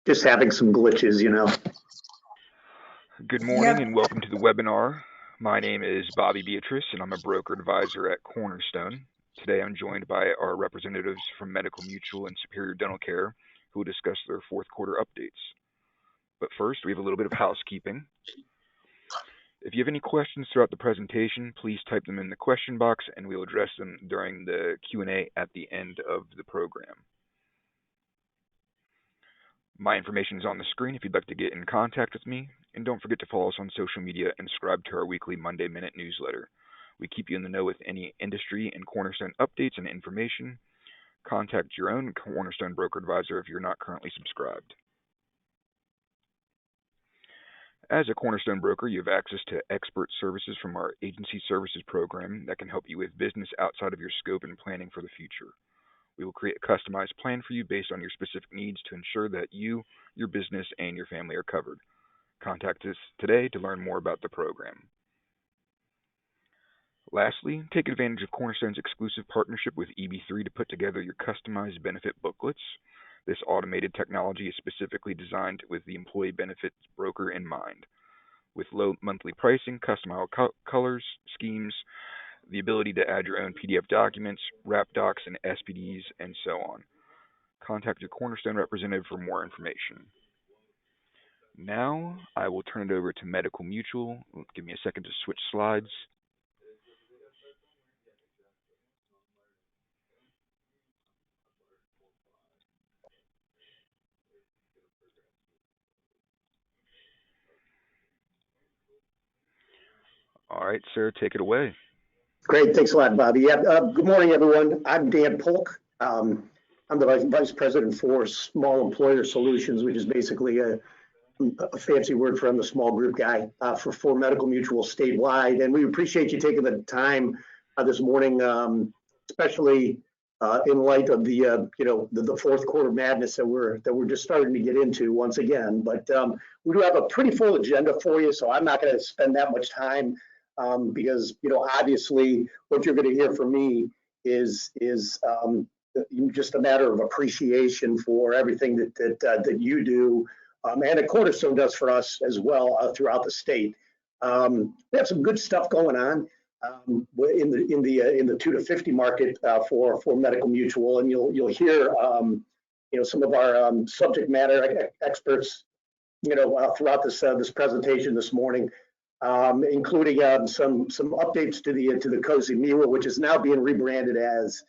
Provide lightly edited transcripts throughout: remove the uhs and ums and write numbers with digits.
Just having some glitches, you know. Good morning Yep. and welcome to the webinar. My name is Bobby Beatrice and I'm a broker advisor at Cornerstone. Today I'm joined by our representatives from Medical Mutual and Superior Dental Care who will discuss their fourth quarter updates. But first, we have a little bit of housekeeping. If you have any questions throughout the presentation, please type them in the question box and we'll address them during the Q&A at the end of the program. My information is on the screen if you'd like to get in contact with me. And don't forget to follow us on social media and subscribe to our weekly Monday Minute newsletter. We keep you in the know with any industry and Cornerstone updates and information. Contact your own Cornerstone broker advisor if you're not currently subscribed. As a Cornerstone broker, you have access to expert services from our agency services program that can help you with business outside of your scope and planning for the future. We will create a customized plan for you based on your specific needs to ensure that you, your business, and your family are covered. Contact us today to learn more about the program. Lastly, take advantage of Cornerstone's exclusive partnership with EB3 to put together your customized benefit booklets. This automated technology is specifically designed with the employee benefits broker in mind. With low monthly pricing, customizable colors, schemes, the ability to add your own PDF documents, wrap docs, and SPDs, and so on. Contact your Cornerstone representative for more information. Now, I will turn it over to Medical Mutual. Give me a second to switch slides. All right, sir, take it away. Great, thanks a lot, Bobby. Yeah, good morning, everyone. I'm Dan Polk. I'm the Vice President for Small Employer Solutions, which is basically a fancy word for I'm the small group guy for Medical Mutual statewide. And we appreciate you taking the time this morning, especially in light of the fourth quarter madness that we're just starting to get into once again. But we do have a pretty full agenda for you, so I'm not going to spend that much time because obviously what you're going to hear from me is just a matter of appreciation for everything that you do. And that Cornerstone does for us as well throughout the state. We have some good stuff going on in the 2 to 50 market for Medical Mutual, and you'll hear some of our subject matter experts throughout this presentation this morning, including some updates to the COSE MEWA, which is now being rebranded as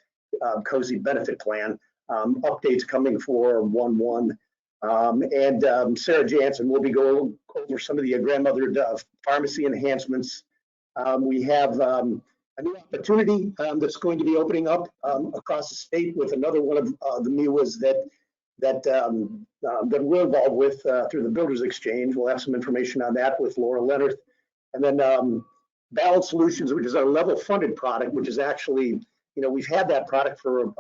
COSE Benefit Plan. Updates coming for 1/1. And Sarah Jansen will be going over some of the grandmothered pharmacy enhancements. We have a new opportunity that's going to be opening up across the state with another one of the MEWAs that we're involved with through the Builders Exchange. We'll have some information on that with Laura Leonard. And then Balance Solutions, which is our level funded product, which is actually, we've had that product for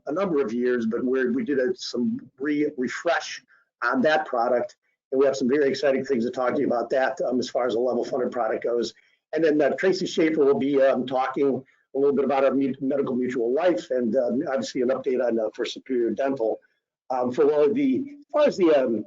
a number of years, but we did some refresh on that product. And we have some very exciting things to talk to you about that as far as the level funded product goes. And then Tracy Schaefer will be talking a little bit about our Medical Mutual Life and obviously an update on for Superior Dental. As far as the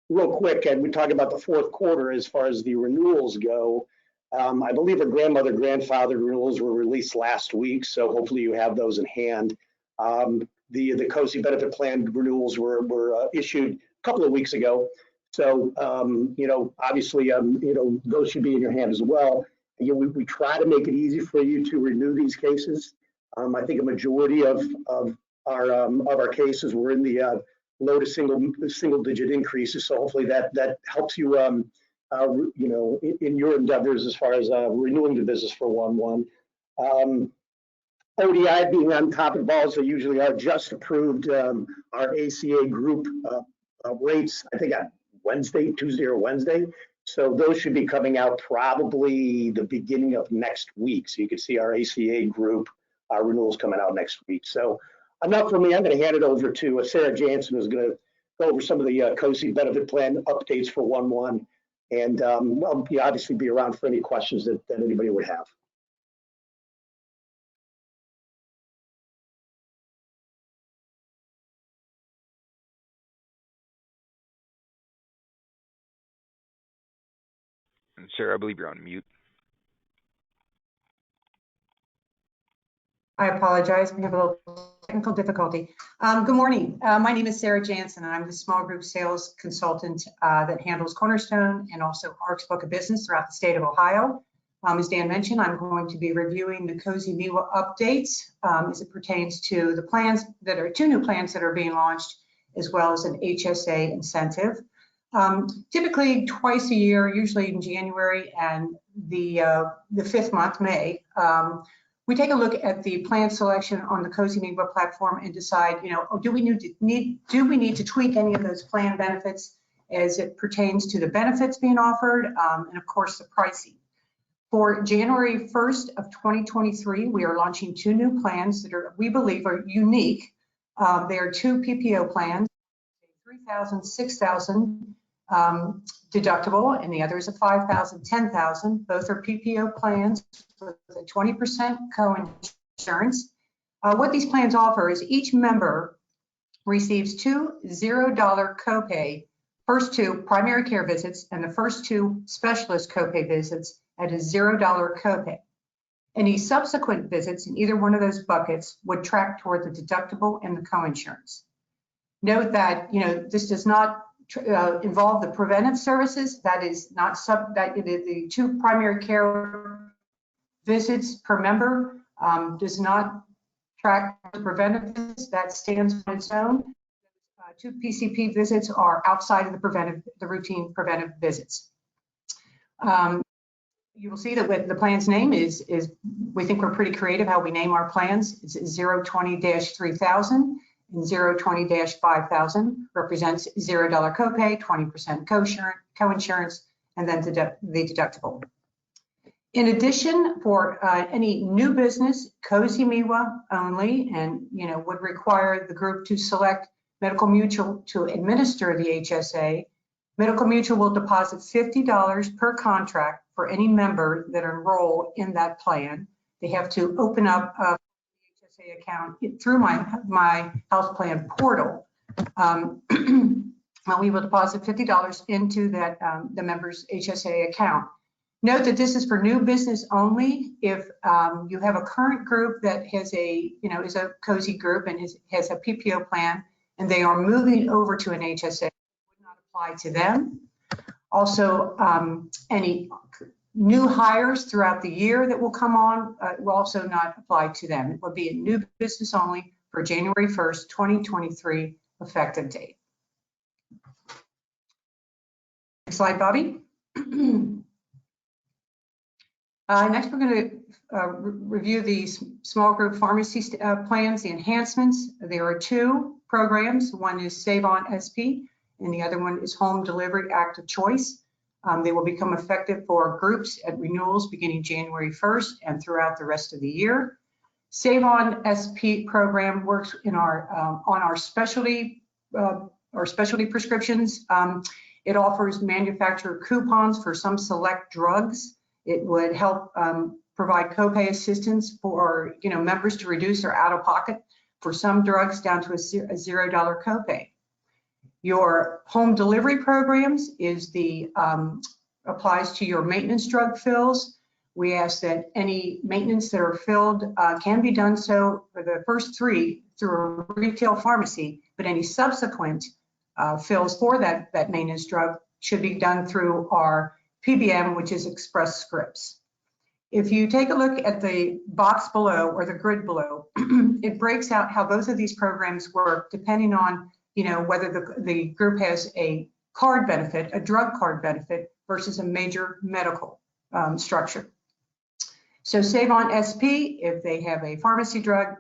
real quick, and we talk about the fourth quarter as far as the renewals go. I believe the grandfather renewals were released last week, so hopefully you have those in hand. The COSE benefit plan renewals were issued a couple of weeks ago, so obviously those should be in your hand as well. We try to make it easy for you to renew these cases. I think a majority of our cases were in the low to single digit increases, so hopefully that helps you in your endeavors as far as renewing the business for 1/1. ODI being on top of the ball, so usually are just approved our ACA group rates, I think on Tuesday or Wednesday. So those should be coming out probably the beginning of next week. So you can see our ACA group renewals coming out next week. So enough for me. I'm going to hand it over to Sarah Jansen, who's going to go over some of the COSE benefit plan updates for 1/1. And I'll obviously be around for any questions that anybody would have. And Sarah, I believe you're on mute. I apologize. We have a little technical difficulty. Good morning. My name is Sarah Jansen, and I'm the small group sales consultant that handles Cornerstone and also ARC's book of business throughout the state of Ohio. As Dan mentioned, I'm going to be reviewing the COSE MEWA updates as it pertains to the plans that are 2 new plans that are being launched, as well as an HSA incentive. Typically twice a year, usually in January and the 5th month, May, we take a look at the plan selection on the COSE MEWA platform and decide, do we need to tweak any of those plan benefits as it pertains to the benefits being offered, and of course the pricing. For January 1st of 2023, we are launching 2 new plans that we believe are unique. They are 2 PPO plans, $3,000, $6,000 deductible, and the other is a $5,000, $10,000. Both are PPO plans with a 20% co-insurance. What these plans offer is each member receives 2 $0 copay, first 2 primary care visits and the first 2 specialist copay visits at a $0 copay. Any subsequent visits in either one of those buckets would track toward the deductible and the co-insurance. Note that this does not involve the preventive services. That is not the 2 primary care visits per member does not track the preventive visits. That stands on its own. 2 PCP visits are outside of the routine preventive visits. You will see that with the plan's name is we think we're pretty creative how we name our plans. It's 020-3000 and 020-5000 represents $0 copay, 20% co-insurance, and then the deductible. In addition, for any new business, COSE MEWA only, and would require the group to select Medical Mutual to administer the HSA. Medical Mutual will deposit $50 per contract for any member that enroll in that plan. They have to open up a HSA account through my health plan portal. We will deposit $50 into that the member's HSA account. Note that this is for new business only. If you have a current group that has is a COSE group and has a PPO plan, and they are moving over to an HSA, it would not apply to them. Also, any new hires throughout the year that will come on will also not apply to them. It will be a new business only for January 1st, 2023 effective date. Next slide, Bobby. Next, we're going to review these small group pharmacy plans, the enhancements. There are 2 programs. One is Save On SP, and the other one is Home Delivery Active Choice. They will become effective for groups at renewals beginning January 1st and throughout the rest of the year. Save On SP program works in on our specialty prescriptions. It offers manufacturer coupons for some select drugs. It would help provide copay assistance for members to reduce their out-of-pocket for some drugs down to a $0 copay. Your home delivery programs is applies to your maintenance drug fills. We ask that any maintenance that are filled can be done so for the first 3 through a retail pharmacy, but any subsequent fills for that maintenance drug should be done through our PBM, which is Express Scripts. If you take a look at the box below or the grid below, it breaks out how both of these programs work depending on whether the group has a card benefit, a drug card benefit versus a major medical structure. So Save On SP, if they have a pharmacy drug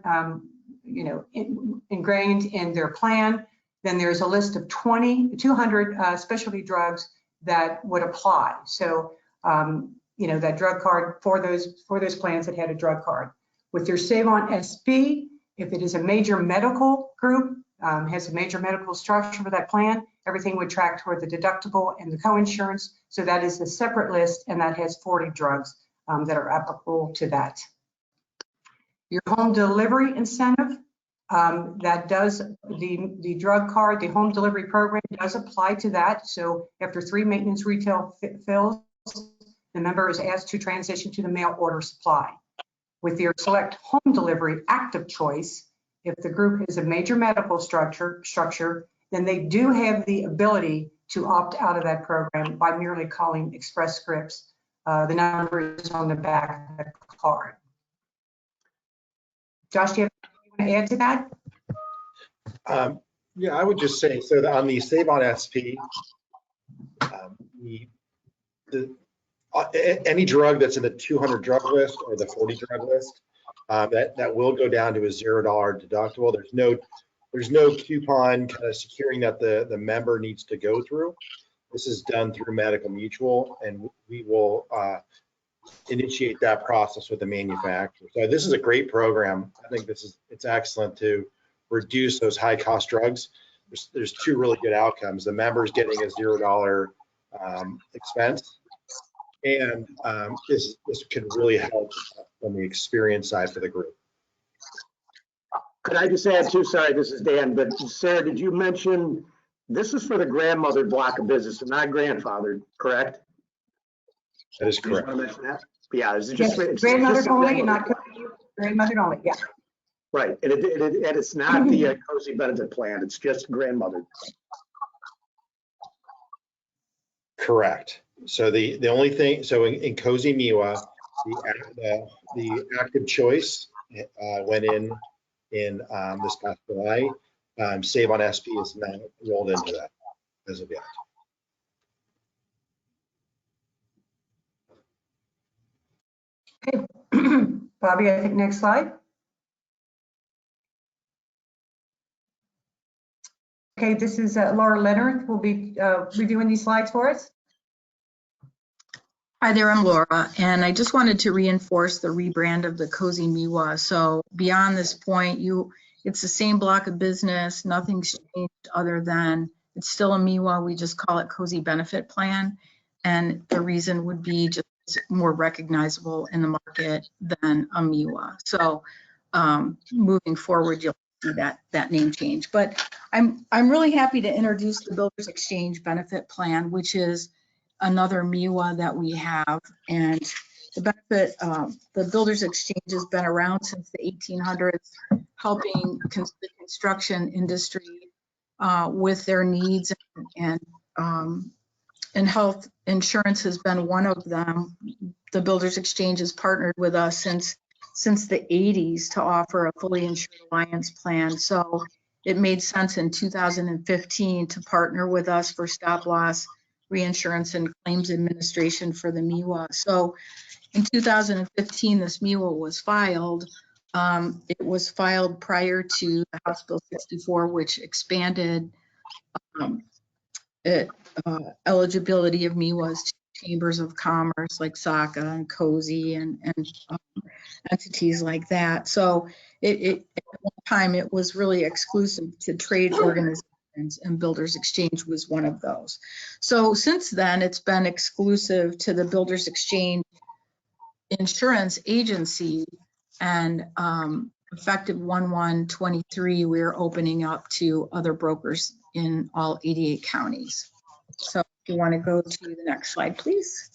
ingrained in their plan, then there's a list of 200 specialty drugs that would apply. So that drug card for those plans that had a drug card. With your Save On SP, if it is a major medical group, has a major medical structure for that plan, everything would track toward the deductible and the co-insurance. So that is a separate list, and that has 40 drugs that are applicable to that. Your home delivery incentive, that does the drug card, the home delivery program does apply to that. So after 3 maintenance retail fills, the member is asked to transition to the mail order supply. With your select home delivery active choice, if the group is a major medical structure, then they do have the ability to opt out of that program by merely calling Express Scripts. The number is on the back of the card. Josh, do you have anything to add to that? Yeah, I would just say, so that on the Save on SP, any drug that's in the 200 drug list or the 40 drug list, that will go down to a $0 deductible. There's no coupon kind of securing that the member needs to go through. This is done through Medical Mutual, and we will initiate that process with the manufacturer. So this is a great program. I think it's excellent to reduce those high cost drugs. There's two really good outcomes. The member's getting a $0 expense, and this could really help on the experience side for the group. Could I just add too, sorry, this is Dan, but Sarah, did you mention this is for the grandmother block of business and not grandfathered, correct? That is correct. You just want to mention that? Yeah, is it just, Yes, it's grandmother just only, not grandmother only, yeah. right, and it's not the COSE benefit plan, it's just grandmother. Correct. So the only thing, so in COSE MEWA, the active choice went in this past July. Save on SP is not rolled into that as of yet. Okay, Bobby, I think next slide. Okay, this is Laura Leonard who will be reviewing these slides for us. Hi there, I'm Laura, and I just wanted to reinforce the rebrand of the COSE MEWA. So beyond this point, it's the same block of business, nothing's changed other than it's still a MEWA, we just call it COSE Benefit Plan. And the reason would be just more recognizable in the market than a MEWA. So moving forward, you'll see that name change. But I'm really happy to introduce the Builders Exchange Benefit Plan, which is another MEWA that we have. And the benefit, the Builders Exchange has been around since the 1800s, helping the construction industry with their needs, and health insurance has been one of them. The Builders Exchange has partnered with us since the 80s to offer a fully insured alliance plan. So it made sense in 2015 to partner with us for stop loss reinsurance and claims administration for the MEWA. So in 2015, this MEWA was filed. It was filed prior to the House Bill 64, which expanded eligibility of MEWAs to chambers of commerce like SACA and COSE and entities like that. So at one time it was really exclusive to trade organizations, and Builders Exchange was one of those. So since then, it's been exclusive to the Builders Exchange Insurance Agency, and effective 1/1/23, we're opening up to other brokers in all 88 counties. So if you want to go to the next slide, please.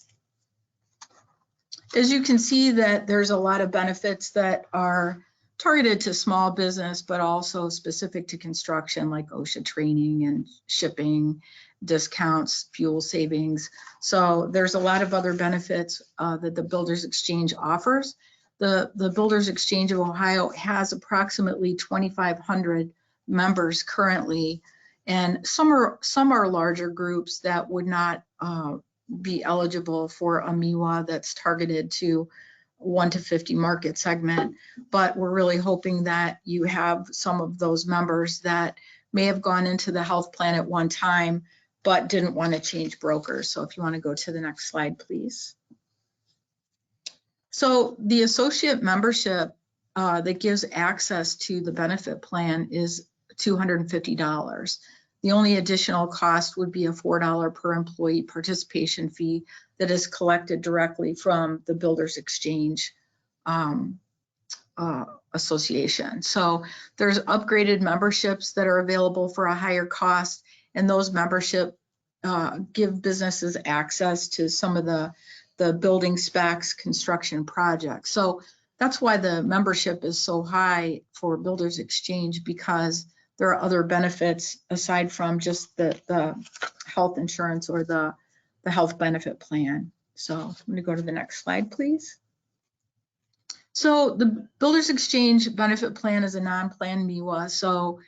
As you can see, that there's a lot of benefits that are targeted to small business, but also specific to construction, like OSHA training and shipping, discounts, fuel savings. So there's a lot of other benefits that the Builders Exchange offers. The Builders Exchange of Ohio has approximately 2,500 members currently, and some are larger groups that would not be eligible for a MEWA that's targeted to 1 to 50 market segment, but we're really hoping that you have some of those members that may have gone into the health plan at one time but didn't want to change brokers. So if you want to go to the next slide, please. So the associate membership that gives access to the benefit plan is $250. The only additional cost would be a $4 per employee participation fee that is collected directly from the Builders Exchange Association. So there's upgraded memberships that are available for a higher cost, and those membership give businesses access to some of the the building specs, construction projects. So that's why the membership is so high for Builders Exchange, because there are other benefits aside from just the health insurance or the health benefit plan. So I'm going to go to the next slide, please. So the Builders Exchange benefit plan is a non-plan MEWA. So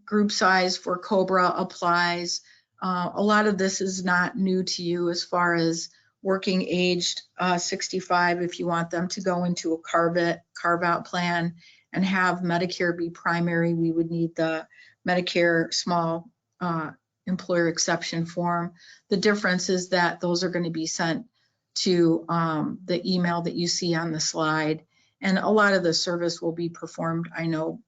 group size for COBRA applies. A lot of this is not new to you as far as working aged 65. If you want them to go into a carve-out plan and have Medicare be primary, we would need the Medicare small employer exception form. The difference is that those are going to be sent to the email that you see on the slide. And a lot of the service will be performed, I know,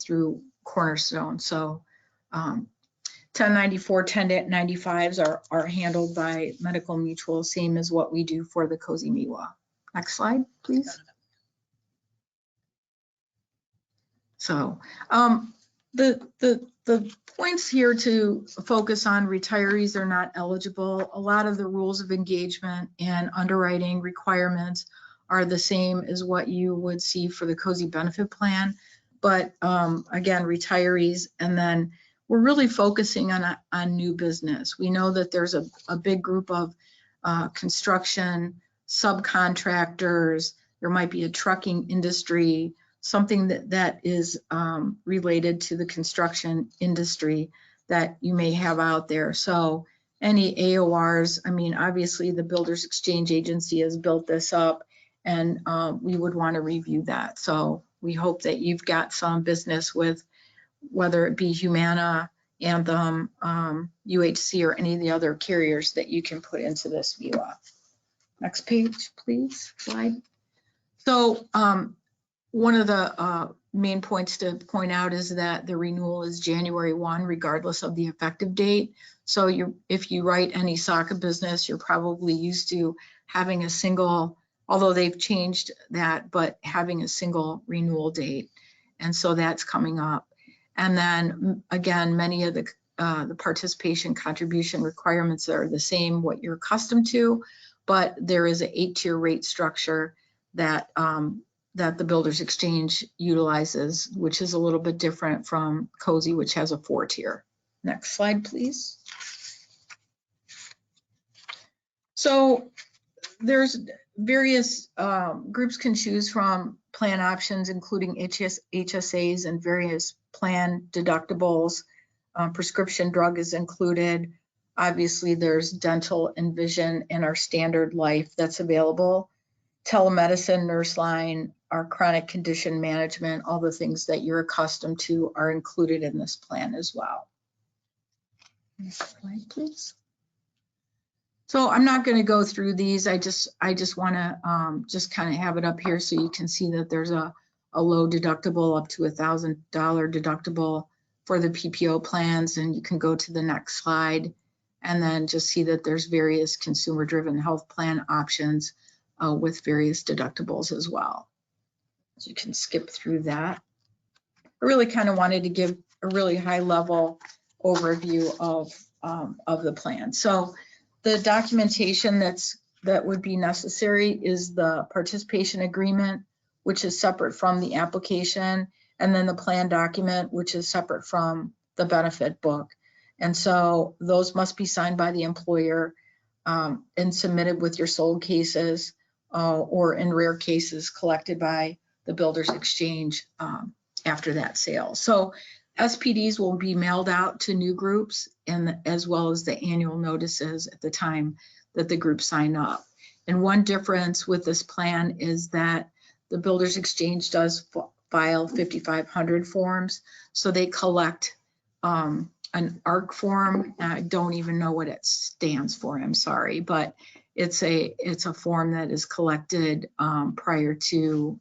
through Cornerstone. So 1094, 1095s are handled by Medical Mutual, same as what we do for the COSE MEWA. Next slide, please. So the points here to focus on: retirees are not eligible. A lot of the rules of engagement and underwriting requirements are the same as what you would see for the COSE benefit plan. But again, retirees, and then we're really focusing on new business. We know that there's a big group of construction subcontractors. There might be a trucking industry, something that is related to the construction industry that you may have out there. So any AORs, I mean, obviously the Builders Exchange Agency has built this up, and we would want to review that. So we hope that you've got some business with, whether it be Humana, Anthem, UHC, or any of the other carriers that you can put into this MEWA. Next page, please, slide. So one of the main points to point out is that the renewal is January 1, regardless of the effective date. So if you write any SOCA business, you're probably used to having a single, although they've changed that, but having a single renewal date. And so that's coming up. And then again, many of the participation contribution requirements are the same, what you're accustomed to, but there is an 8-tier rate structure that that the Builders Exchange utilizes, which is a little bit different from COSE, which has a 4-tier. Next slide, please. So there's various groups can choose from plan options, including HSAs and various plan deductibles. Prescription drug is included. Obviously, there's dental and vision and our standard life that's available. Telemedicine, nurse line, our chronic condition management, all the things that you're accustomed to are included in this plan as well. Next slide, please. So I'm not going to go through these. I just want to just kind of have it up here so you can see that there's a low deductible up to $1,000 deductible for the PPO plans, and you can go to the next slide and then just see that there's various consumer-driven health plan options with various deductibles as well. So you can skip through that. I really kind of wanted to give a really high-level overview of the plan. So the documentation that would be necessary is the participation agreement, which is separate from the application, and then the plan document, which is separate from the benefit book. And so those must be signed by the employer and submitted with your sold cases, or in rare cases collected by the Builders Exchange after that sale. So SPDs will be mailed out to new groups, and as well as the annual notices at the time that the groups sign up. And one difference with this plan is that the Builders Exchange does file 5,500 forms. So they collect an ARC form. I don't even know what it stands for, I'm sorry, but it's a form that is collected prior to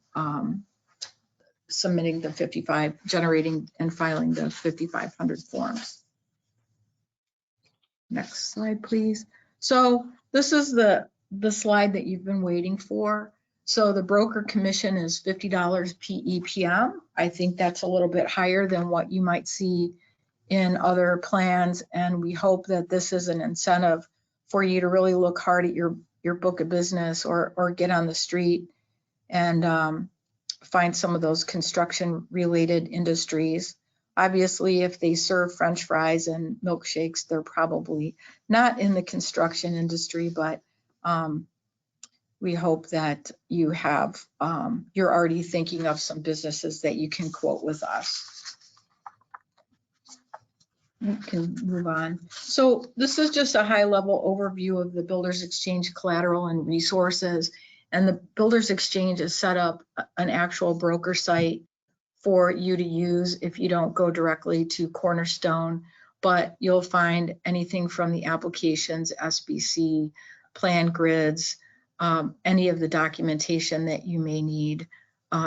submitting the generating and filing the 5,500 forms. Next slide, please. So this is the slide that you've been waiting for. So the broker commission is $50 PEPM. I think that's a little bit higher than what you might see in other plans, and we hope that this is an incentive for you to really look hard at your your book of business or get on the street and find some of those construction related industries. Obviously, if they serve French fries and milkshakes, they're probably not in the construction industry, but we hope that you have, you're already thinking of some businesses that you can quote with us. You can move on. So this is just a high level overview of the Builders Exchange collateral and resources. And the Builders Exchange has set up an actual broker site for you to use if you don't go directly to Cornerstone, but you'll find anything from the applications, SBC, plan grids, any of the documentation that you may need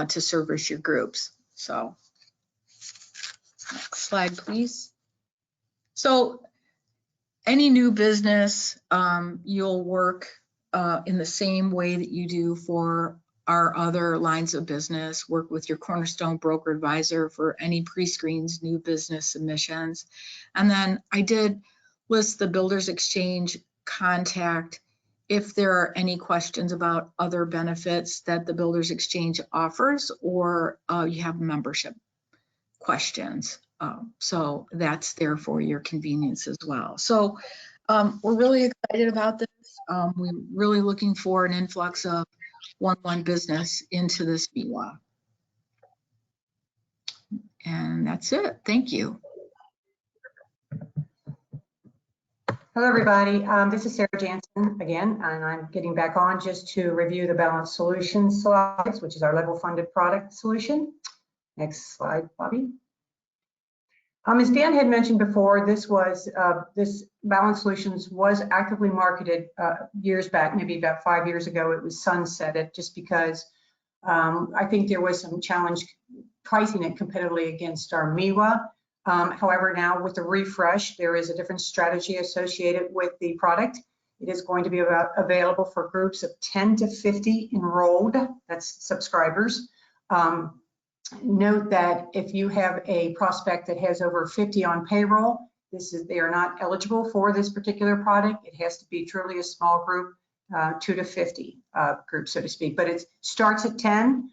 to service your groups. So next slide, please. So any new business, you'll work in the same way that you do for our other lines of business, work with your Cornerstone broker advisor for any pre-screens, new business submissions. And then I did list the Builders Exchange contact if there are any questions about other benefits that the Builders Exchange offers, or you have membership questions. So that's there for your convenience as well. So we're really excited about this. We're really looking for an influx of 1-1 business into this MEWA. And that's it. Thank you. Hello, everybody. This is Sarah Jansen again, and I'm getting back on just to review the Balanced Solutions slides, which is our level funded product solution. Next slide, Bobby. As Dan had mentioned before, this Balanced Solutions was actively marketed years back, maybe about 5 years ago. It was sunsetted just because I think there was some challenge pricing it competitively against our MEWA. However, now with the refresh, there is a different strategy associated with the product. It is going to be available for groups of 10 to 50 enrolled, that's subscribers. Note that if you have a prospect that has over 50 on payroll, they are not eligible for this particular product. It has to be truly a small group, 2 to 50 group, so to speak. But it starts at 10.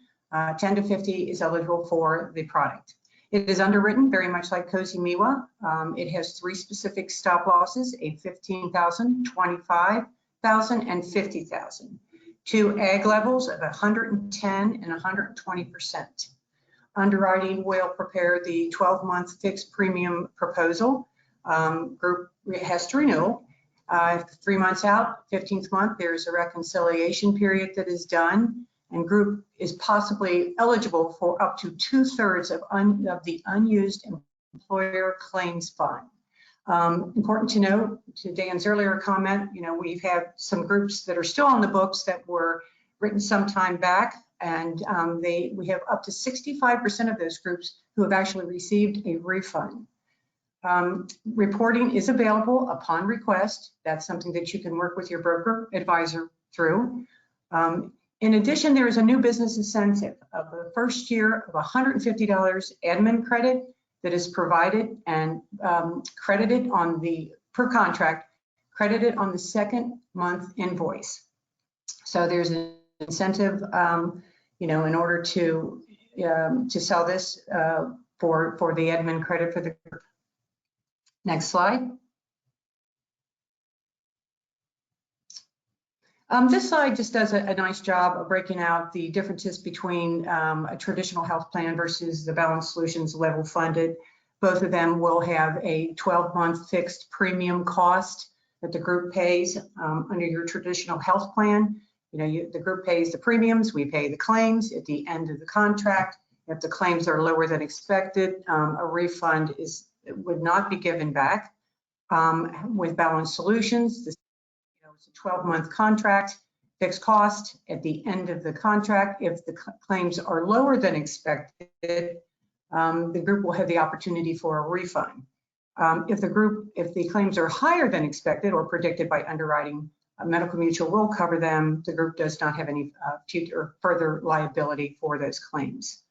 10 to 50 is eligible for the product. It is underwritten very much like COSE MEWA. It has 3 specific stop losses, a 15,000, 25,000, and 50,000. 2 ag levels of 110 and 120%. Underwriting will prepare the 12-month fixed premium proposal. Group has to renew. 3 months out, 15th month, there's a reconciliation period that is done, and group is possibly eligible for up to 2/3 of the unused employer claims fund. Important to note, to Dan's earlier comment, we've had some groups that are still on the books that were written some time back, and we have up to 65% of those groups who have actually received a refund. Reporting is available upon request. That's something that you can work with your broker advisor through. In addition, there is a new business incentive of the first year of $150 admin credit that is provided and credited on per contract, credited on the 2nd month invoice. So there's an incentive, in order to sell this for the admin credit for the group. Next slide. This slide just does a nice job of breaking out the differences between a traditional health plan versus the Balanced Solutions level funded. Both of them will have a 12-month fixed premium cost that the group pays under your traditional health plan. The group pays the premiums, we pay the claims at the end of the contract. If the claims are lower than expected, a refund would not be given back. With Balanced Solutions, it's a 12-month contract, fixed cost at the end of the contract. If the claims are lower than expected, the group will have the opportunity for a refund. If the claims are higher than expected or predicted by underwriting, Medical Mutual will cover them. The group does not have any future or further liability for those claims.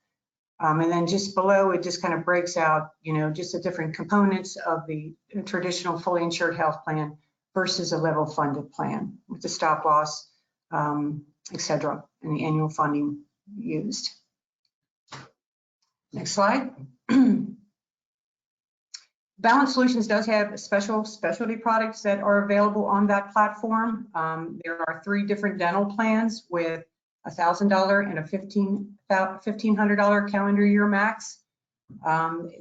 And then just below, it just kind of breaks out, just the different components of the traditional fully insured health plan versus a level funded plan with the stop loss, et cetera, and the annual funding used. Next slide. Balance Solutions does have specialty products that are available on that platform. There are 3 different dental plans with $1,000 and a $1,500 calendar year max.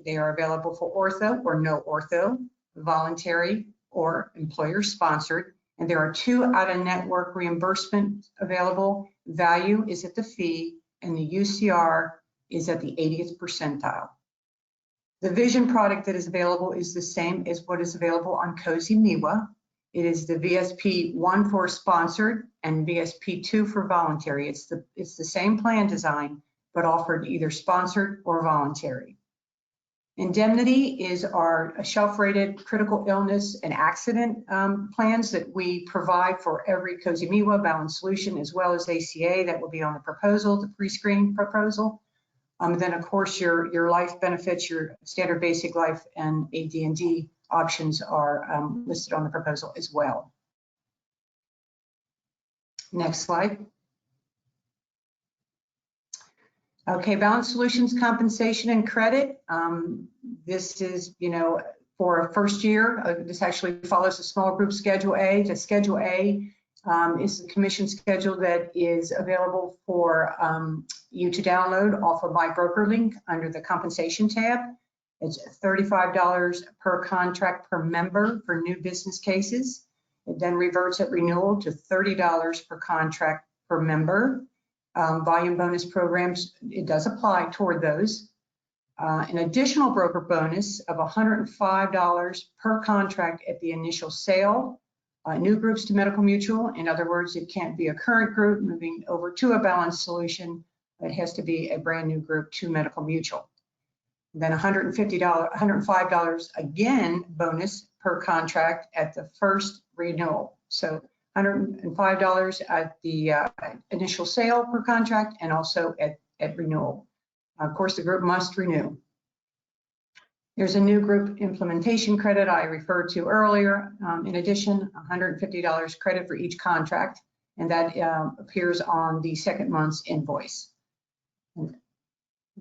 They are available for ortho or no ortho, voluntary or employer sponsored. And there are 2 out-of-network reimbursement available. Value is at the fee and the UCR is at the 80th percentile. The vision product that is available is the same as what is available on COSE MEWA. It is the VSP1 for sponsored and VSP2 for voluntary. It's the same plan design, but offered either sponsored or voluntary. Indemnity is our shelf-rated critical illness and accident plans that we provide for every COSE MEWA Balance Solution, as well as ACA that will be on the proposal, the pre-screen proposal. Then of course your life benefits, your standard basic life and AD&D options are listed on the proposal as well. Next slide. Okay, Balance Solutions compensation and credit. This is, for a first year, this actually follows the small group Schedule A. The Schedule A is the commission schedule that is available for you to download off of my broker link under the compensation tab. It's $35 per contract per member for new business cases. It then reverts at renewal to $30 per contract per member. Volume bonus programs, it does apply toward those. An additional broker bonus of $105 per contract at the initial sale. New groups to medical mutual. In other words, it can't be a current group moving over to a Balance Solution. It has to be a brand new group to medical mutual. Then $105 again bonus per contract at the first renewal. So $105 at the initial sale per contract and also at renewal. Of course, the group must renew. There's a new group implementation credit I referred to earlier. In addition, $150 credit for each contract, and that appears on the second month's invoice.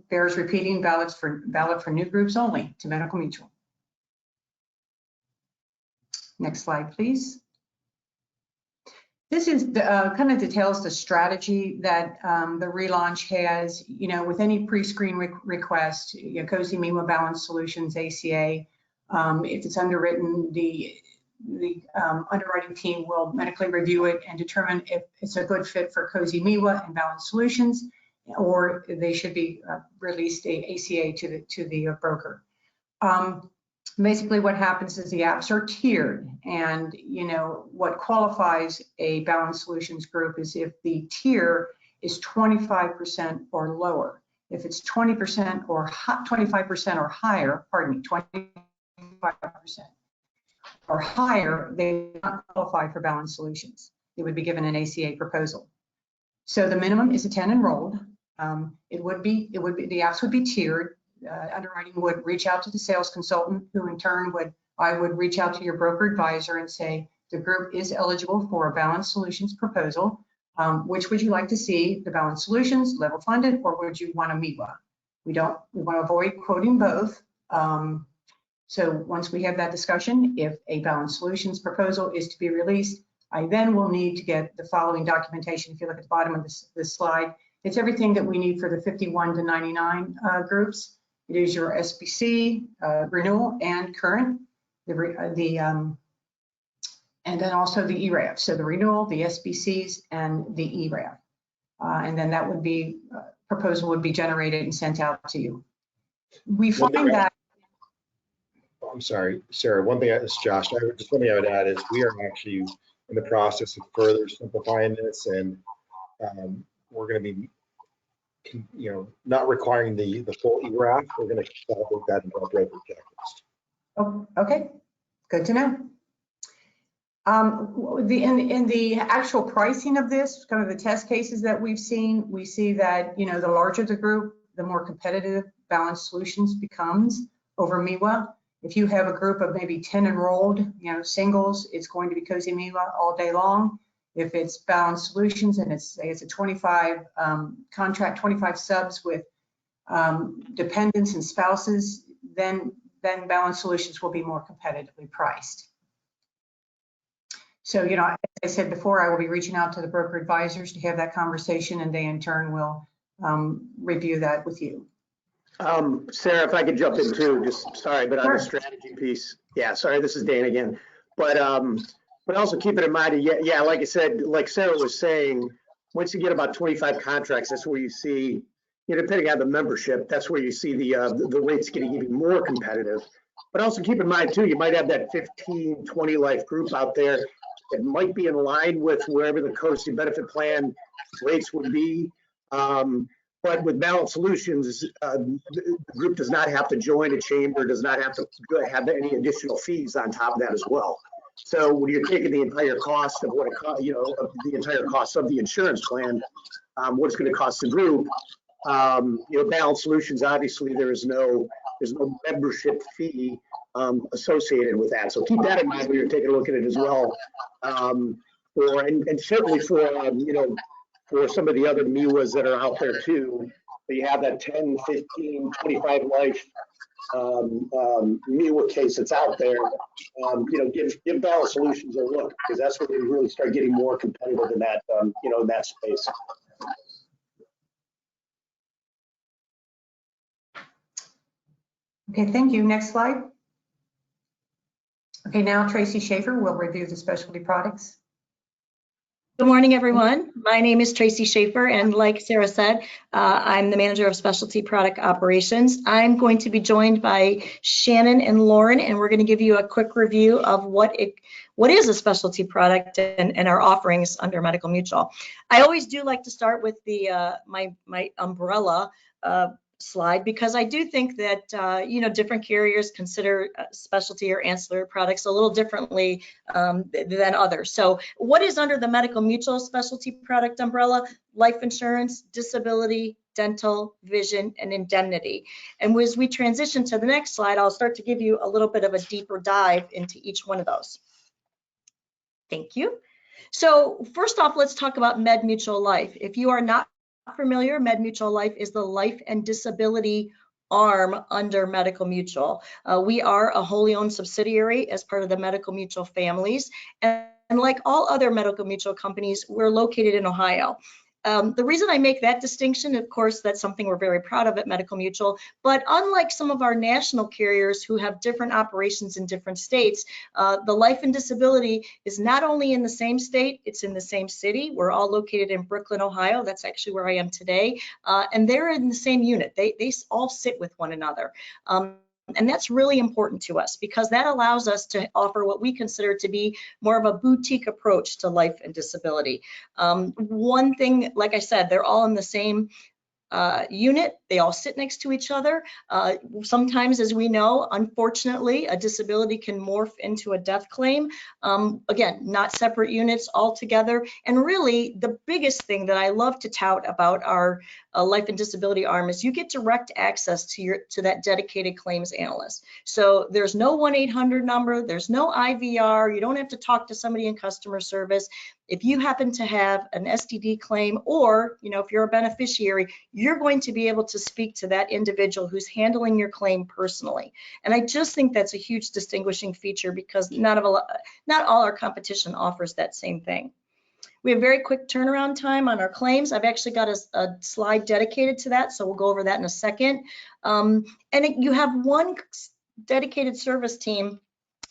Bears repeating, valid for new groups only to medical mutual. Next slide, please. This is kind of details the strategy that the relaunch has, with any pre-screen request, COSE MEWA Balance Solutions, ACA. If it's underwritten, the underwriting team will medically review it and determine if it's a good fit for COSE MEWA and Balance Solutions, or they should be released ACA to the broker. Basically what happens is the apps are tiered, and what qualifies a Balance Solutions group is if the tier is 25% or lower. If it's 20% or 25% or higher, 25% or higher, they do not qualify for Balance Solutions. They would be given an ACA proposal. So the minimum is a 10 enrolled. The apps would be tiered. Underwriting would reach out to the sales consultant, who in turn I would reach out to your broker advisor and say, the group is eligible for a Balance Solutions proposal. Which would you like to see, the Balance Solutions level funded, or would you want a MEWA? We want to avoid quoting both. So once we have that discussion, if a Balance Solutions proposal is to be released, I then will need to get the following documentation. If you look at the bottom of this slide, it's everything that we need for the 51 to 99 groups. It is your SBC, renewal and current, and then also the ERAF. So the renewal, the SBCs, and the ERAF. And then that would be, proposal would be generated and sent out to you. We find that. I'm sorry, Sarah, one thing, this is Josh, one thing I would add is we are actually in the process of further simplifying this, and we're going to be not requiring the full ERAF. We're going to consolidate that into our broker checklist. Oh, okay, good to know. In the actual pricing of this, kind of the test cases that we've seen, we see that the larger the group, the more competitive Balance Solutions becomes over MEWA. If you have a group of maybe 10 enrolled, singles, it's going to be COSE MEWA all day long. If it's Balanced Solutions and it's a 25 contract, 25 subs with dependents and spouses, then Balanced Solutions will be more competitively priced. So, as I said before, I will be reaching out to the broker advisors to have that conversation, and they in turn will review that with you. Sarah, if I could jump in too, just sorry, but on the strategy piece, yeah, sorry, this is Dan again. But also keep it in mind, yeah, like I said, like Sarah was saying, once you get about 25 contracts, that's where you see, depending on the membership, that's where you see the rates getting even more competitive. But also keep in mind too, you might have that 15, 20 life group out there that might be in line with wherever the COSE benefit plan rates would be. But with Balanced Solutions, the group does not have to join a chamber, does not have to have any additional fees on top of that as well. So when you're taking the entire cost of what it costs, the entire cost of the insurance plan, what it's going to cost the group, Balanced Solutions, obviously there's no membership fee associated with that. So keep that in mind when you're taking a look at it as well. And certainly for some of the other MEWAs that are out there too, you have that 10, 15, 25 life MEWA case that's out there. Give Balanced Solutions a look, because that's where we really start getting more competitive in that, in that space. Okay, thank you. Next slide. Okay, now Tracy Schaefer will review the specialty products. Good morning, everyone. My name is Tracy Schaefer, and like Sarah said, I'm the manager of specialty product operations. I'm going to be joined by Shannon and Lauren, and we're going to give you a quick review of what is a specialty product and our offerings under Medical Mutual. I always do like to start with the my umbrella slide, because I do think that different carriers consider specialty or ancillary products a little differently than others. So what is under the Medical Mutual specialty product umbrella? Life insurance, disability, dental, vision, and indemnity. And as we transition to the next slide, I'll start to give you a little bit of a deeper dive into each one of those. Thank you. So first off, let's talk about Med Mutual Life. If you are not familiar, Med Mutual Life is the life and disability arm under Medical Mutual. We are a wholly owned subsidiary as part of the Medical Mutual families. And like all other Medical Mutual companies, we're located in Ohio. The reason I make that distinction, of course, that's something we're very proud of at Medical Mutual, but unlike some of our national carriers who have different operations in different states, the life and disability is not only in the same state, it's in the same city. We're all located in Brooklyn, Ohio. That's actually where I am today. And they're in the same unit. They all sit with one another. And that's really important to us, because that allows us to offer what we consider to be more of a boutique approach to life and disability. One thing, like I said, they're all in the same unit. They all sit next to each other. Sometimes, as we know, unfortunately, a disability can morph into a death claim. Again, not separate units altogether. And really, the biggest thing that I love to tout about our life and disability arm is you get direct access to that dedicated claims analyst. So there's no 1-800 number, there's no IVR, you don't have to talk to somebody in customer service. If you happen to have an STD claim, or if you're a beneficiary, you're going to be able to speak to that individual who's handling your claim personally. And I just think that's a huge distinguishing feature, because not all our competition offers that same thing. We have very quick turnaround time on our claims. I've actually got a slide dedicated to that, so we'll go over that in a second. You have one dedicated service team,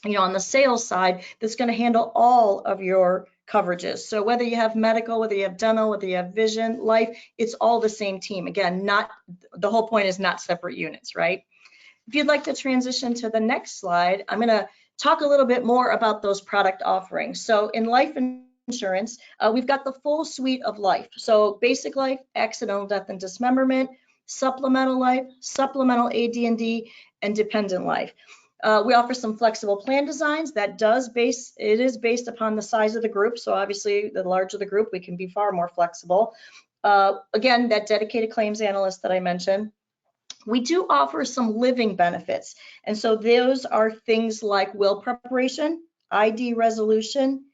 on the sales side, that's going to handle all of your coverages. So whether you have medical, whether you have dental, whether you have vision, life, it's all the same team. Again, the whole point is not separate units, right? If you'd like to transition to the next slide, I'm going to talk a little bit more about those product offerings. So in life insurance, we've got the full suite of life. So basic life, accidental death and dismemberment, supplemental life, supplemental AD&D, and dependent life. We offer some flexible plan designs that is based upon the size of the group. So obviously, the larger the group, we can be far more flexible. Again, that dedicated claims analyst that I mentioned. We do offer some living benefits. And so those are things like will preparation, ID resolution,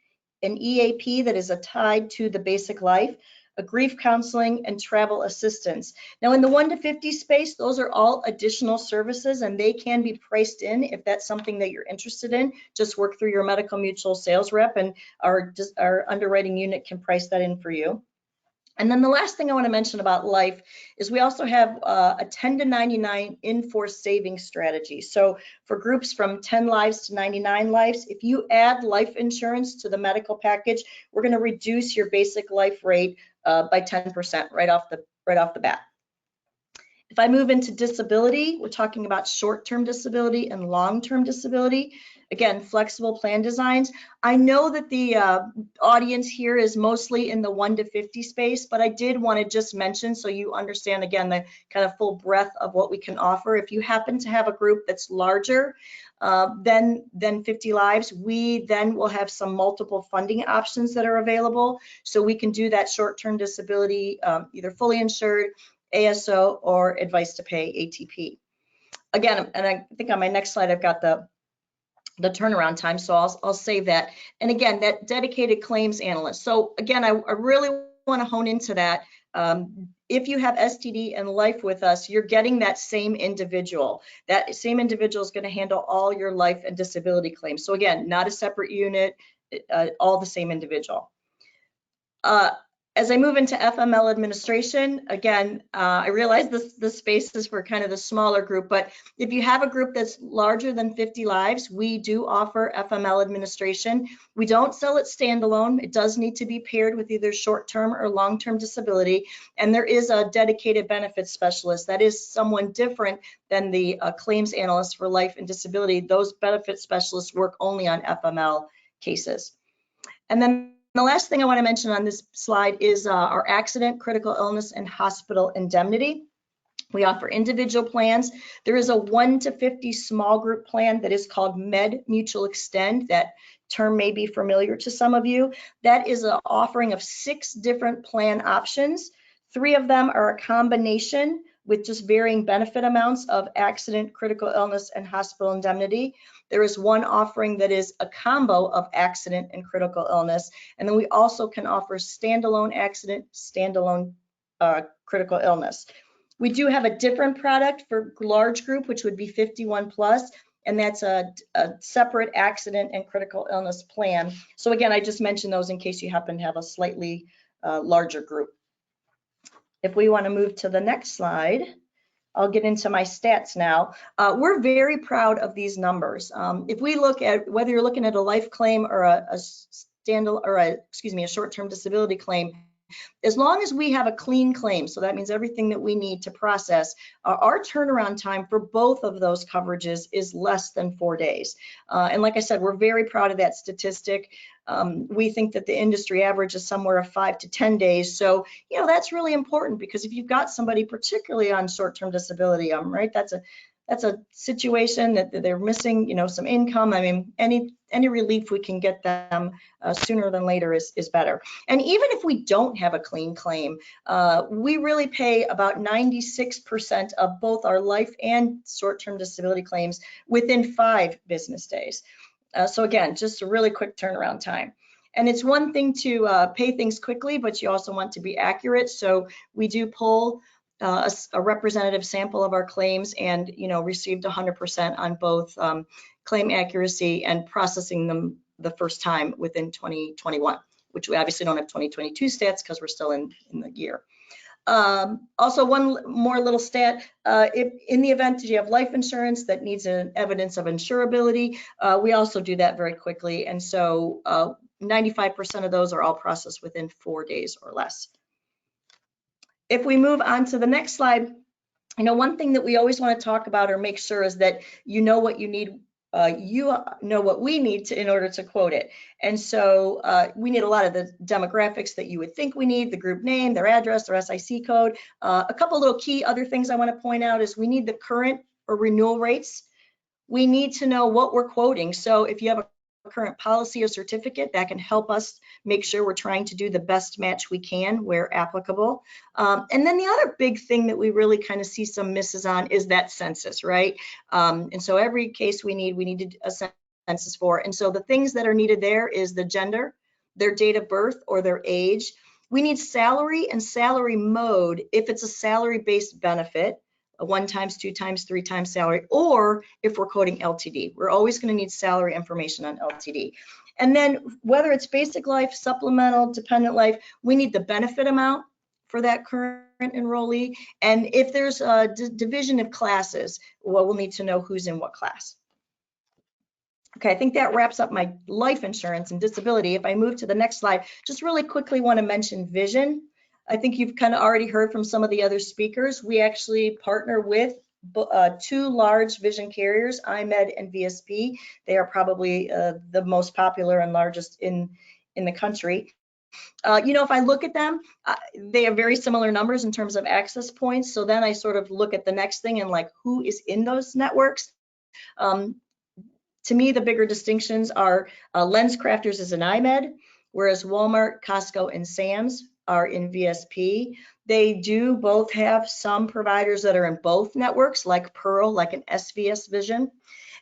an EAP that is tied to the basic life, a grief counseling, and travel assistance. Now in the 1 to 50 space, those are all additional services and they can be priced in if that's something that you're interested in. Just work through your medical mutual sales rep and our underwriting unit can price that in for you. And then the last thing I want to mention about life is we also have a 10 to 99 in-force savings strategy. So for groups from 10 lives to 99 lives, if you add life insurance to the medical package, we're going to reduce your basic life rate by 10% right off the bat. If I move into disability, we're talking about short-term disability and long-term disability. Again, flexible plan designs. I know that the audience here is mostly in the 1 to 50 space, but I did want to just mention so you understand again the kind of full breadth of what we can offer. If you happen to have a group that's larger than 50 lives, we then will have some multiple funding options that are available. So we can do that short-term disability, either fully insured, ASO, or advice to pay, ATP. Again, and I think on my next slide, I've got the turnaround time, so I'll save that. And again, that dedicated claims analyst. So again, I really want to hone into that. If you have STD and life with us, you're getting that same individual. That same individual is going to handle all your life and disability claims. So again, not a separate unit, all the same individual. As I move into FML administration, again, I realize this space is for kind of the smaller group, but if you have a group that's larger than 50 lives, we do offer FML administration. We don't sell it standalone. It does need to be paired with either short-term or long-term disability, and there is a dedicated benefits specialist. That is someone different than the claims analyst for life and disability. Those benefits specialists work only on FML cases. And then the last thing I want to mention on this slide is our accident, critical illness, and hospital indemnity. We offer individual plans. There is a 1 to 50 small group plan that is called Med Mutual Extend. That term may be familiar to some of you. That is an offering of 6 different plan options. 3 of them are a combination with just varying benefit amounts of accident, critical illness, and hospital indemnity. There is one offering that is a combo of accident and critical illness. And then we also can offer standalone accident, standalone critical illness. We do have a different product for large group, which would be 51 plus, and that's a separate accident and critical illness plan. So again, I just mentioned those in case you happen to have a slightly larger group. If we want to move to the next slide, I'll get into my stats now. We're very proud of these numbers. If we look at whether you're looking at a life claim or a short-term disability claim, as long as we have a clean claim, so that means everything that we need to process, our turnaround time for both of those coverages is less than 4 days. And like I said, we're very proud of that statistic. We think that the industry average is somewhere of 5 to 10 days. So, you know, that's really important because if you've got somebody particularly on short-term disability, right, that's a situation that they're missing, you know, some income. I mean, any relief we can get them sooner than later is better. And even if we don't have a clean claim, we really pay about 96% of both our life and short-term disability claims within 5 business days. So again, just a really quick turnaround time. And it's one thing to pay things quickly, but you also want to be accurate. So we do pull a representative sample of our claims and, you know, received 100% on both claim accuracy and processing them the first time within 2021, which we obviously don't have 2022 stats because we're still in the year. Also, one more little stat, if in the event that you have life insurance that needs an evidence of insurability, we also do that very quickly. And so 95% of those are all processed within 4 days or less. If we move on to the next slide, you know, one thing that we always want to talk about or make sure is that you know what you need, you know what we need to in order to quote it. And so we need a lot of the demographics that you would think we need, the group name, their address, their SIC code. A couple little key other things I want to point out is we need the current or renewal rates. We need to know what we're quoting. So if you have a current policy or certificate that can help us make sure we're trying to do the best match we can where applicable. And then the other big thing that we really kind of see some misses on is that census, right? And so every case we need a census for. And so the things that are needed there is the gender, their date of birth, or their age. We need salary and salary mode if it's a salary-based benefit, a 1 times, 2 times, 3 times salary, or if we're coding LTD. We're always going to need salary information on LTD. And then whether it's basic life, supplemental, dependent life, we need the benefit amount for that current enrollee. And if there's a division of classes, well, we'll need to know who's in what class. Okay, I think that wraps up my life insurance and disability. If I move to the next slide, just really quickly want to mention vision. I think you've kind of already heard from some of the other speakers. We actually partner with 2 large vision carriers, IMED and VSP. They are probably the most popular and largest in the country. You know, if I look at them, they have very similar numbers in terms of access points. So then I sort of look at the next thing and like who is in those networks. To me, the bigger distinctions are LensCrafters is an IMED, whereas Walmart, Costco, and Sam's are in VSP. They do both have some providers that are in both networks, like Pearl, like an SVS Vision.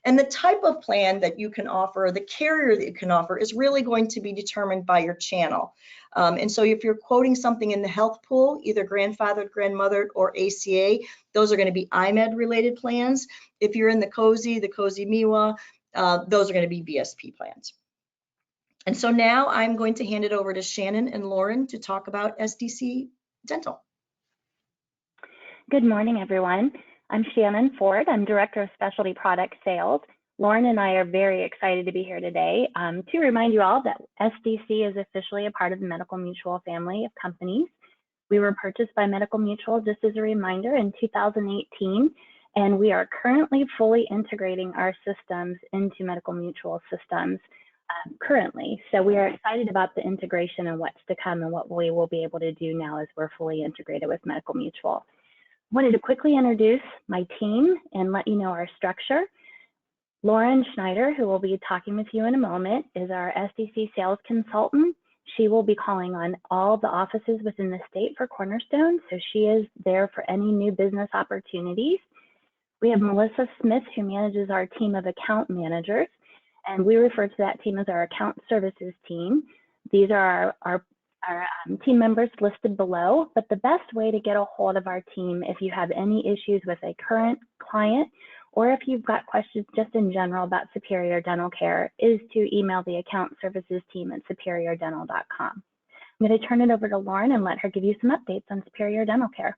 And the type of plan that you can offer, the carrier that you can offer, is really going to be determined by your channel. And so if you're quoting something in the health pool, either grandfathered, grandmothered, or ACA, those are going to be IMED related plans. If you're in the COSE MEWA, those are going to be VSP plans. And so now I'm going to hand it over to Shannon and Lauren to talk about SDC Dental. Good morning, everyone. I'm Shannon Ford. I'm Director of Specialty Product Sales. Lauren and I are very excited to be here today to remind you all that SDC is officially a part of the Medical Mutual family of companies. We were purchased by Medical Mutual, just as a reminder, in 2018, and we are currently fully integrating our systems into Medical Mutual systems currently. So we are excited about the integration and what's to come and what we will be able to do now as we're fully integrated with Medical Mutual. Wanted to quickly introduce my team and let you know our structure. Lauren Schneider, who will be talking with you in a moment, is our SDC sales consultant. She will be calling on all the offices within the state for Cornerstone, so she is there for any new business opportunities. We have Melissa Smith, who manages our team of account managers, and we refer to that team as our account services team. These are our team members listed below, but the best way to get a hold of our team if you have any issues with a current client or if you've got questions just in general about Superior Dental Care is to email the account services team at superiordental.com. I'm going to turn it over to Lauren and let her give you some updates on Superior Dental Care.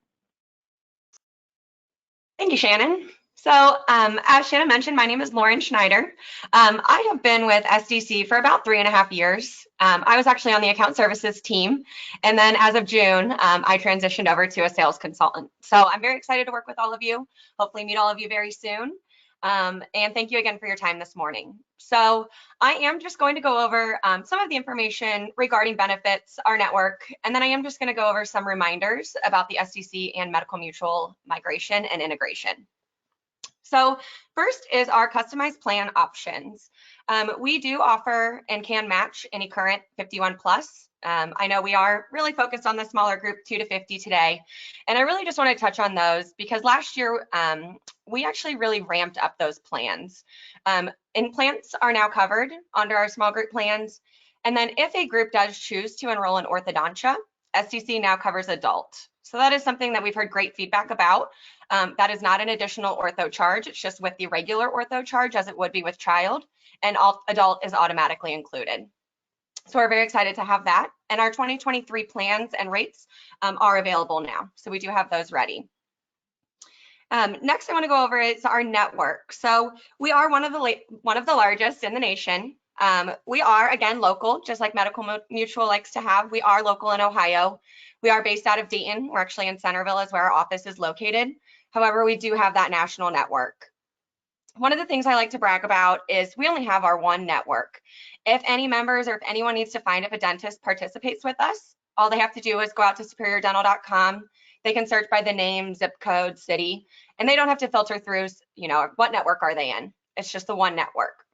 Thank you, Shannon. So as Shannon mentioned, my name is Lauren Schneider. I have been with SDC for about 3.5 years. I was actually on the account services team. And then as of June, I transitioned over to a sales consultant. So I'm very excited to work with all of you, hopefully meet all of you very soon. And thank you again for your time this morning. So I am just going to go over some of the information regarding benefits, our network, and then I am just going to go over some reminders about the SDC and Medical Mutual migration and integration. So first is our customized plan options. We do offer and can match any current 51 plus. I know we are really focused on the smaller group 2 to 50 today. And I really just want to touch on those because last year we actually really ramped up those plans. Implants are now covered under our small group plans. And then if a group does choose to enroll in orthodontia, SDC now covers adult. So that is something that we've heard great feedback about. That is not an additional ortho charge. It's just with the regular ortho charge as it would be with child, and adult is automatically included. So we're very excited to have that. And our 2023 plans and rates are available now. So we do have those ready. Next, I want to go over is our network. So we are one of the largest in the nation. We are, again, local, just like Medical Mutual likes to have. We are local in Ohio. We are based out of Dayton. We're actually in Centerville is where our office is located. However, we do have that national network. One of the things I like to brag about is we only have our one network. If any members or if anyone needs to find if a dentist participates with us, all they have to do is go out to superiordental.com. They can search by the name, zip code, city, and they don't have to filter through, you know, what network are they in. It's just the one network.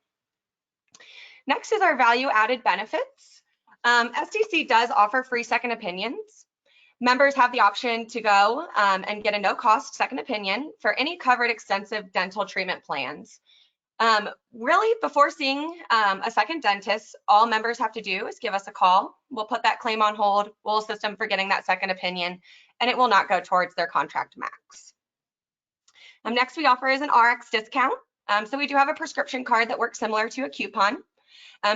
Next is our value added benefits. SDC does offer free second opinions. Members have the option to go and get a no cost second opinion for any covered extensive dental treatment plans. Really, before seeing a second dentist, all members have to do is give us a call. We'll put that claim on hold. We'll assist them for getting that second opinion, and it will not go towards their contract max. Next we offer is an RX discount. So we do have a prescription card that works similar to a coupon.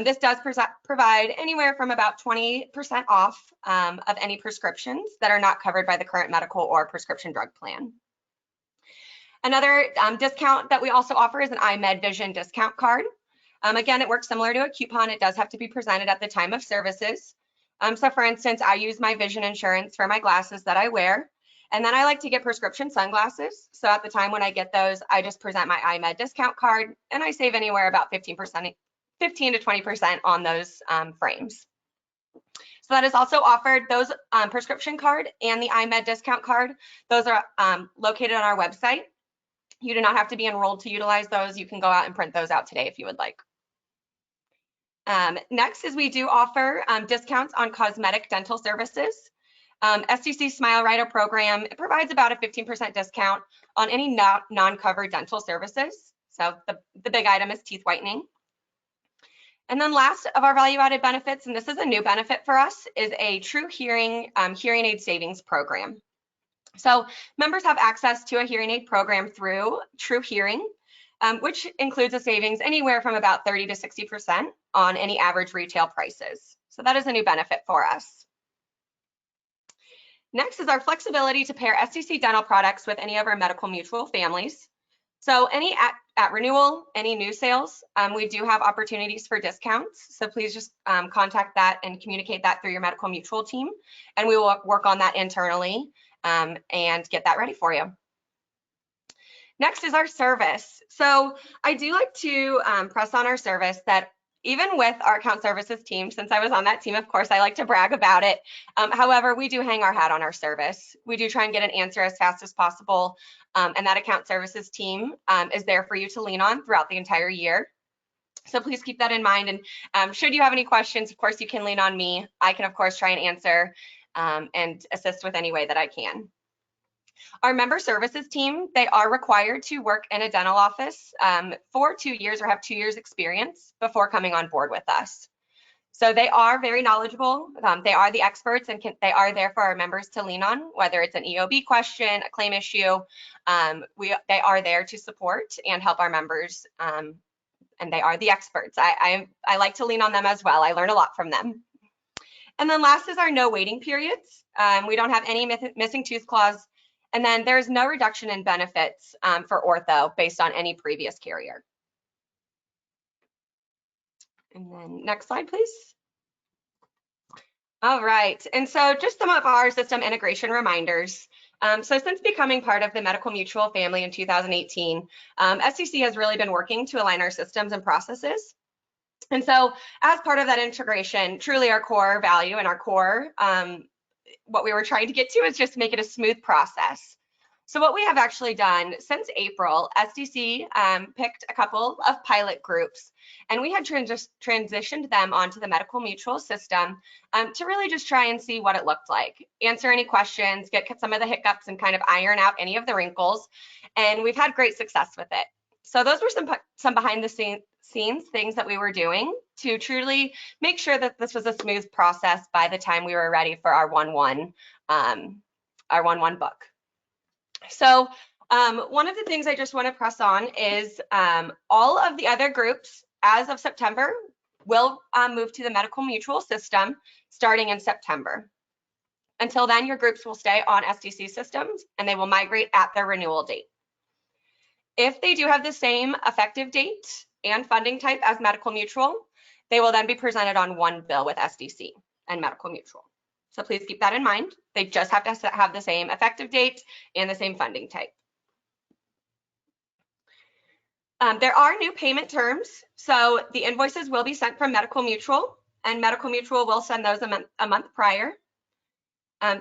This does provide anywhere from about 20% off of any prescriptions that are not covered by the current medical or prescription drug plan. Another discount that we also offer is an iMed Vision discount card. Again, it works similar to a coupon. It does have to be presented at the time of services. So for instance, I use my vision insurance for my glasses that I wear, and then I like to get prescription sunglasses. So at the time when I get those, I just present my iMed discount card, and I save anywhere about 15 to 20% on those frames. So that is also offered. Those prescription card and the iMed discount card, those are located on our website. You do not have to be enrolled to utilize those. You can go out and print those out today if you would like. Next is we do offer discounts on cosmetic dental services. SDC Smile Rider program, it provides about a 15% discount on any non-covered dental services. So the big item is teeth whitening. And then last of our value-added benefits, and this is a new benefit for us, is a True Hearing hearing aid savings program. So members have access to a hearing aid program through True Hearing, which includes a savings anywhere from about 30 to 60% on any average retail prices. So that is a new benefit for us. Next is our flexibility to pair SDC dental products with any of our medical mutual families. So any at renewal, any new sales, we do have opportunities for discounts. So please just contact that and communicate that through your medical mutual team, and we will work on that internally and get that ready for you. Next is our service. So I do like to press on our service that even with our account services team, since I was on that team, of course, I like to brag about it. However, we do hang our hat on our service. We do try and get an answer as fast as possible. And that account services team is there for you to lean on throughout the entire year. So please keep that in mind. And should you have any questions, of course, you can lean on me. I can, of course, try and answer and assist with any way that I can. Our member services team, they are required to work in a dental office for 2 years or have 2 years experience before coming on board with us. So they are very knowledgeable. They are the experts, and they are there for our members to lean on, whether it's an EOB question, a claim issue. They are there to support and help our members, and they are the experts. I like to lean on them as well. I learn a lot from them. And then last is our no waiting periods. We don't have any missing tooth clause. And then there's no reduction in benefits for ortho based on any previous carrier. And then next slide, please. All right, and so just some of our system integration reminders. So since becoming part of the Medical Mutual family in 2018, SDC has really been working to align our systems and processes. And so as part of that integration, truly our core value and our core, what we were trying to get to is just make it a smooth process. So what we have actually done since April, SDC picked a couple of pilot groups, and we had transitioned them onto the Medical Mutual system to really just try and see what it looked like, answer any questions, get some of the hiccups, and kind of iron out any of the wrinkles. And we've had great success with it. So those were some behind the scenes things that we were doing to truly make sure that this was a smooth process by the time we were ready for our 1/1 book. So one of the things I just want to press on is all of the other groups as of September will move to the Medical Mutual system starting in September. Until then, your groups will stay on SDC systems, and they will migrate at their renewal date. If they do have the same effective date and funding type as Medical Mutual, they will then be presented on one bill with SDC and Medical Mutual. So please keep that in mind. They just have to have the same effective date and the same funding type. There are new payment terms. So the invoices will be sent from Medical Mutual, and Medical Mutual will send those a month prior.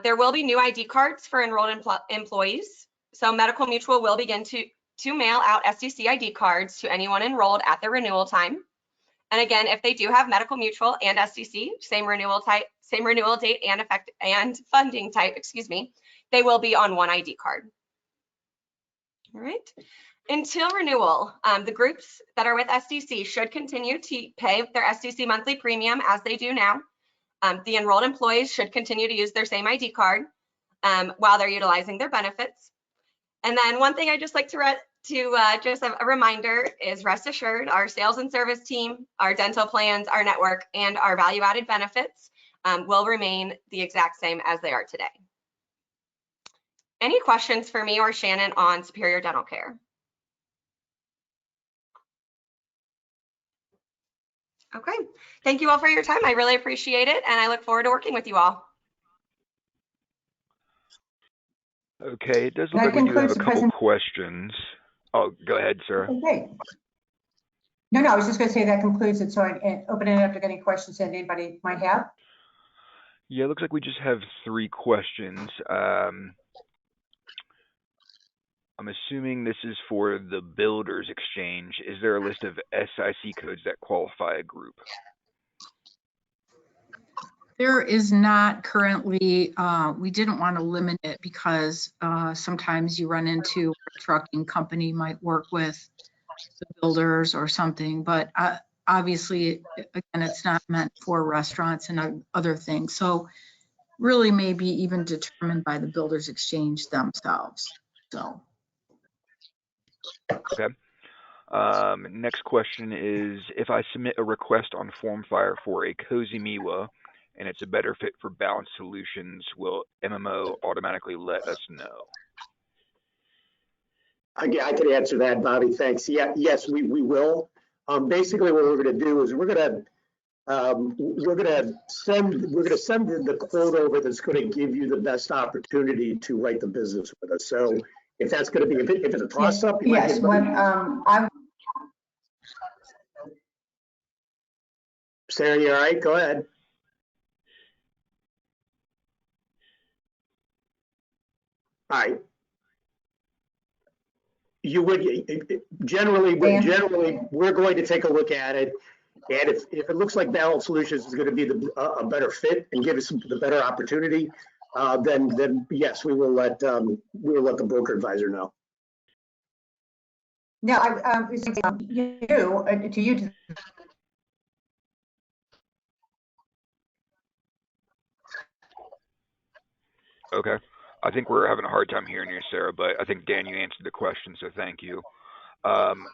There will be new ID cards for enrolled employees. So Medical Mutual will begin to mail out SDC ID cards to anyone enrolled at the renewal time. And again, if they do have medical mutual and SDC, same renewal date and effect and funding type, excuse me, they will be on one ID card. All right. Until renewal, the groups that are with SDC should continue to pay their SDC monthly premium as they do now. The enrolled employees should continue to use their same ID card while they're utilizing their benefits. And then one thing I just like to just a reminder is rest assured, our sales and service team, our dental plans, our network, and our value-added benefits will remain the exact same as they are today. Any questions for me or Shannon on Superior Dental Care? Okay, thank you all for your time. I really appreciate it, and I look forward to working with you all. Okay, it does look like we do have a couple questions. Oh, go ahead, Sarah. Okay. No, I was just going to say that concludes it. So I open it up to any questions that anybody might have. Yeah, it looks like we just have 3 questions. I'm assuming this is for the Builders Exchange. Is there a list of SIC codes that qualify a group? There is not currently. We didn't want to limit it because sometimes you run into a trucking company might work with the builders or something, but obviously, again, it's not meant for restaurants and other things. So really maybe even determined by the Builders Exchange themselves. So. Okay. Next question is, if I submit a request on FormFire for a COSE MEWA and it's a better fit for Balance Solutions, will MMO automatically let us know? I can answer that, Bobby. Thanks. Yeah, yes, we will. Basically, what we're going to do is we're going to send the quote over that's going to give you the best opportunity to write the business with us. So if that's going to be, if it's a toss up, yes. Sarah, you all right? Go ahead. All right. You would generally, we're going to take a look at it, and if it looks like Balance Solutions is going to be a better fit and give us the better opportunity, then yes, we will let the broker advisor know. No, to you. Okay. I think we're having a hard time hearing you, Sarah, but I think, Dan, you answered the question, so thank you.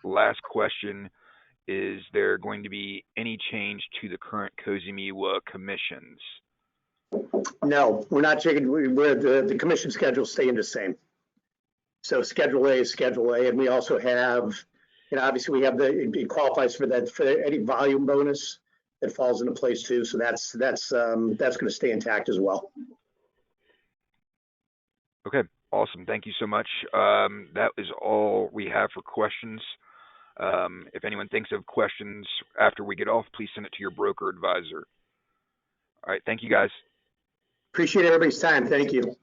Last question, is there going to be any change to the current COSE MEWA commissions? No, we're not changing. The commission schedule is staying the same. So Schedule A is Schedule A, and we also have, obviously we have it qualifies for any volume bonus that falls into place too. So that's going to stay intact as well. Okay, awesome. Thank you so much. That is all we have for questions. If anyone thinks of questions after we get off, please send it to your broker advisor. All right, thank you guys. Appreciate everybody's time. Thank you.